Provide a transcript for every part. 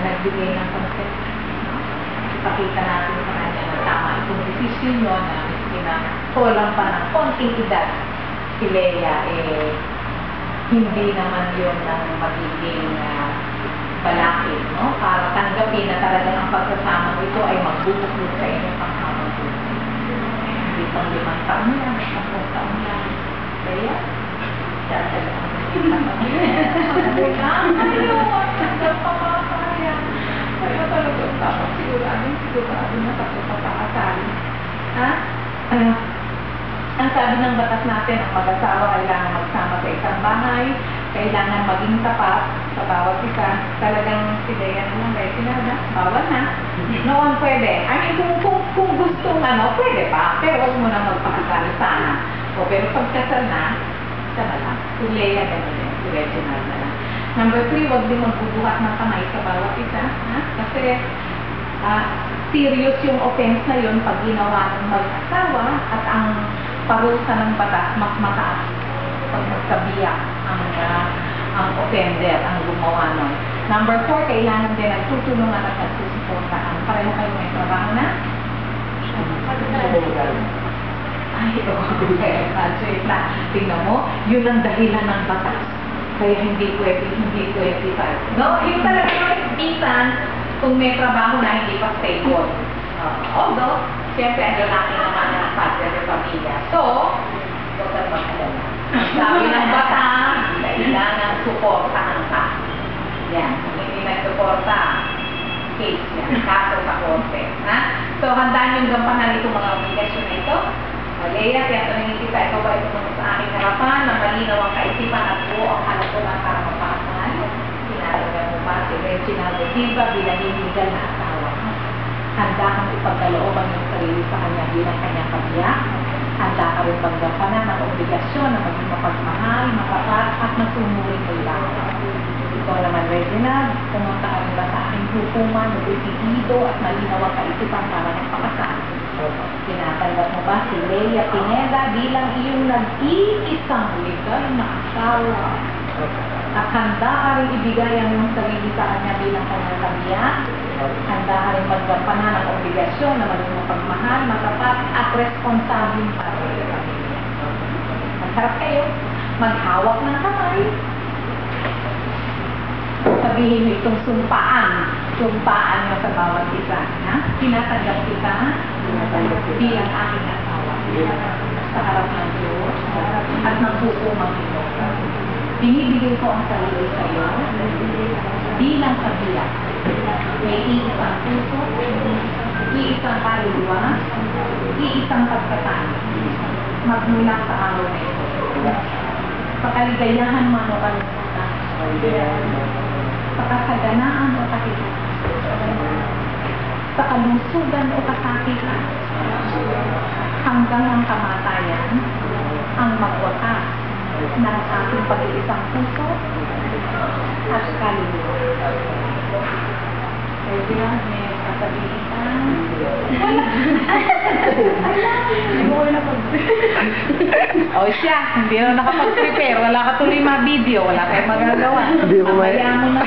nagbigay ng consent. Ipakita natin sa kanya na tama itong decision nyo na kulang pa ng konting edad si Leia, hindi naman yun ang magiging balakid, no? Para tanggapin na talagang ang pagsasama ito ay magbubuklod sa inyong panghamabuti. Hindi pang 5 taon lang, 10 taon lang. Leia? Dadala. Kaya talagang dapat sigurado na kapapakasal. Ha? Ang sabi ng batas natin, ang mag-asawa kailangan magsama sa isang bahay, kailangan maging tapat sa bawat isa. Talagang sidayan naman, Reginald, bawal na. Noon pwede. I mean, kung gusto pwede pa, pero huwag mo na magpakasal sana. Pero pagkasal na, sana lang. Si Leia ganun din, si Reginald na lang. Number 3, huwag din magbubuhat ng kamay sa bawat isa. Ha? Kasi serious yung offense na yun pag ginawa ng mag-asawa at ang parusa ng batas mas mataas pag magkabiyak ang offender, ang gumawa nun. Number 4, kailangan din nagtutulungan at nagsusuportahan. Pareho kayo may trabaho na? Ay, graduate na. Tingnan mo, yun ang dahilan ng batas. Kaya hindi pwede 25. No, yung talaga yung isan, kung may trabaho na hindi pa stable. Although, siyempre, ang lalaki naman ang padre ng pamilya. So, huwag ka magkalala. Sabi ng batas, kailangan suportahan ka. Yan, kung hindi nagsuporta, case yan, kaso sa korte. Ha? So, handaan yung gampanan itong mga obligasyon na ito. Leia, kaya tanongin kita, ikaw ba ito sa aking harapan na malinaw ang kaisipan at buo ang halatunan para mapakasal? Sinalagan mo ba si Reginald de Silva bilang illegal na asawa? Handa kang ipagkalooban yung sarili sa kanya bilang kanyang kabiyak? Handa ka rin bang gampanan ang obligasyon na maging mapagmahal, matapat at masunurin mo lang? Ikaw naman, Reginald, pumunta ka rin ba sa aking hukuman, nagsigido at malinaw ang kaisipan para mapakasal? Tinatanggap mo ba si Leia Pineda bilang iyong nag-iisang legal na asawa? At handa ka rin ibigay ang iyong sarili sa kanya bilang kanyang kabiyak? Handa ka rin maggampanan ang obligasyon na maging mapagmahal, matapat at responsabling para sa pamilya. Magharap kayo, maghawak ng kamay. Sabihin mo itong sumpaan mo sa bawat isa. Tinatanggap kita bilang aking asawa sa harap ng Diyos at ng hukumang ito. Binibigay ko ang sarili sa iyo bilang kabiyak. May iisang puso, iisang kaluluwa, iisang pagkatao. Magmula sa araw na ito. Sa kaligayahan man o kalungkutan, sa kasaganaan o kahilugan, sa kalusugan o kasakitan, hanggang ang kamatayan, ang magwakas ng ating pag-iisang puso at kaluluwa. Pwede lang, may kasabihin ka. O siya, hindi na nakapag-prepare. Wala ka tuloy ma-video. Wala tayong magagawa. Hindi mo may... Kaya mo na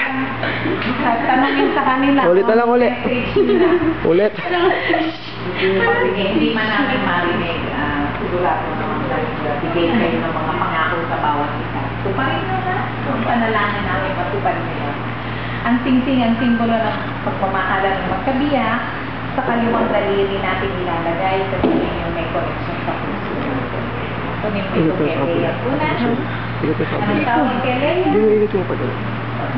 tanongin sa kanila. Ulit na lang ulit. Ulit. Sige, hindi man namin marinig. Sigurado naman bigay kayo ng mga pangako sa bawat isa. Tuparin nyo na. Kung panalangin namin, matuparin nyo yan. Ang singsing, ang simbolo ng pagmamahalan ng magkabiyak, sa kaliwang daliri natin ilalagay kasi yung may connection sa puso. Kunin mo ito kay Leia una. Anong tawag kay Leia? Ilit mo pa doon.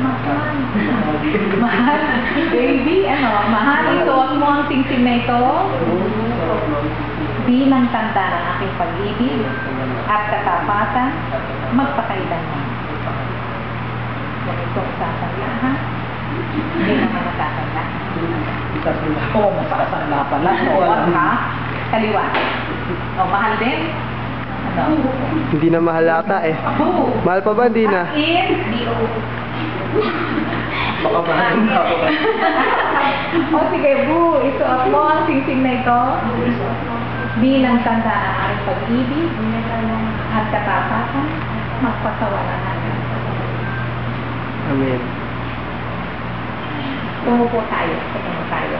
Mahal. Mahal. Baby, mahal. Isuot mo ang singsing na ito bilang tanda ng aking pag-ibig at katapatan magpakailanman. Ganito sasanda, ha? Hindi naman nasasanda. Oo, masasanda pala. Huwag ka. Kaliwa. O, mahal din? Ano? Hindi na mahal ata eh. Mahal pa ba? Hindi na. Baka mahal na ako. O, sige, Bu. Isuot mo ang singsing na ito bilang tanda ng aking pag-ibig at katapatan magpasawalan natin. Amen. Tumupo tayo. Tumupo tayo.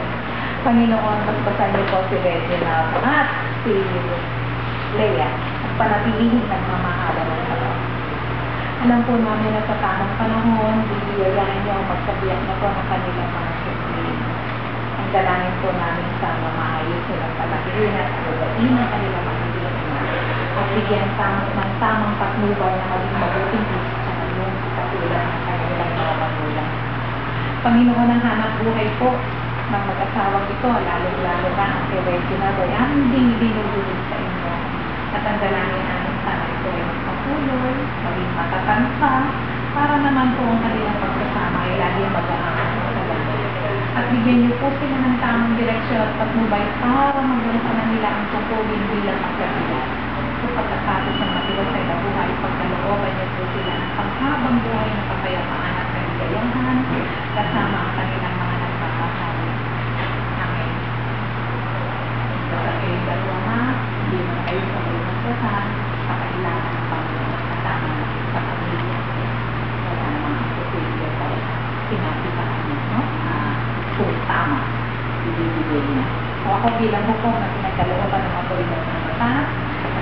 Panginoon, magpasan niyo po si Reginald at si Leia at panatilihin ng mamahala ng Diyos. Alam po namin na sa tamang panahon, bibiyayahin niyo ang magkabiyak na po ng kanilang mga sukli. Ang dalangin po namin sana maayos silang palakihin at alugain ang kanilang mga sukli. At bigyan ng tamang patnubay na maging mabuting isip sa kanyang katulad ng kanilang mga magulang. Panginoon, ang hanap buhay po ng mag-asawang ito, lalo-lalo na ang kay Reginald ay aming dinudulog sa inyo. At ang dalangin namin sana ito ay magpatuloy, maging matatansa, para naman po ang kanilang pagsasama ay lagi mag-aangat sa lahat. At bigyan niyo po sila ng tamang direksyon at patnubay para magampanan nila ang tungkulin bilang magkasilan. So pagkatapos ng matiwasay na buhay, pagkalooban niyo po sila ng panghabang buhay na kapayapaan at kaligayahan, kasama ang kanilang mga nagpapahali. Amen. Sa kayong dalawa na, hindi mo na kayo sa kayo magsasahan, sa kailangan ng Panginoon kasama sa pamilya. Wala namang pupilyo sa sinabihan niyo, no? Kung tama, ibibigay niya. O ako bilang hukom na pinagkalooban ng autoridad ng mataas,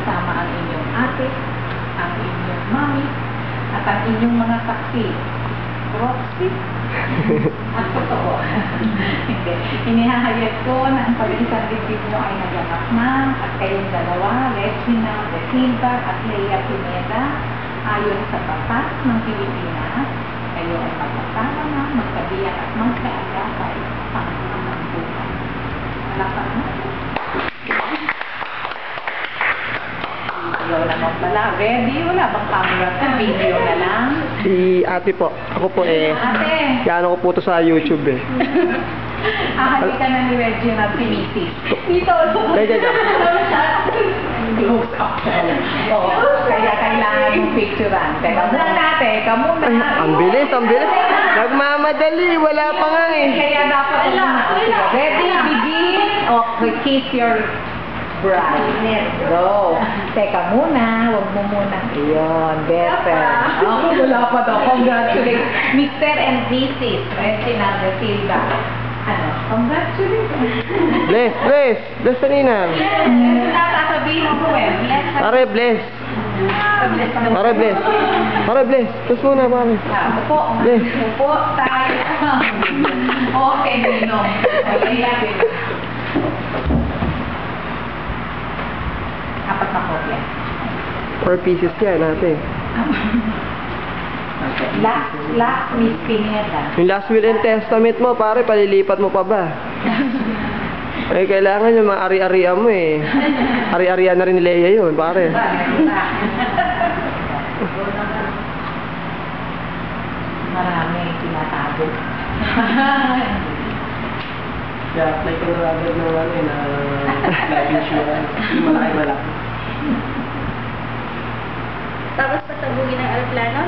kasama ang inyong ate, ang inyong mami, at ang inyong mga saksi. Proxy? At totoo. Hindi. Inihahayag ko na ang pag-isang dibdib mo ay nagapak na at kayong dalawa, Regina De Silva at Leia Pineda, ayon sa batas ng Pilipinas, kayo ay magkasama na, magkabiyak at magkaagapay sa mga buhay. Malakang natin. Wala naman pala. Ready? Wala bang camera sa video na lang? Si ate po. Ako po Ate! Kano ko po to sa YouTube eh. Ahali ka na ni Regina si Mrs. Dito. Kaya. Close up. Oo. Kaya kailangan yung picturean. Teka muna natin. Ikaw muna. Ay, ang bilis, ang bilis. Nagmamadali, wala pa nga eh. Kaya dapat ready, begin. Okay, kiss your bride. Go. Teka muna, huwag mo muna. Ayun, better. Wala pa daw. Congratulations. Mr. and Mrs. Regina De Silva. Ano? Congratulations. Bless, bless. Bless sa ninang. Sasabihin mo eh. Pare, bless. Pare, bless. Pare, bless. Bless muna, pare. Upo. Bless. Upo tayo. Okay, Binong. Okay, Binong. Apat na kopya. 4 pieces yan natin. Last Miss Pineda. Yung last will and testament mo, pare, palilipat mo pa ba? Eh, kailangan yung mga ari-arian mo eh. Ari-arian na rin ni Leia yun, pare. Marami tinatago. Kaya apply ko na agad ng ano eh, na life insurance. Malaki-malaki. Tapos pasabugin ng aeroplano?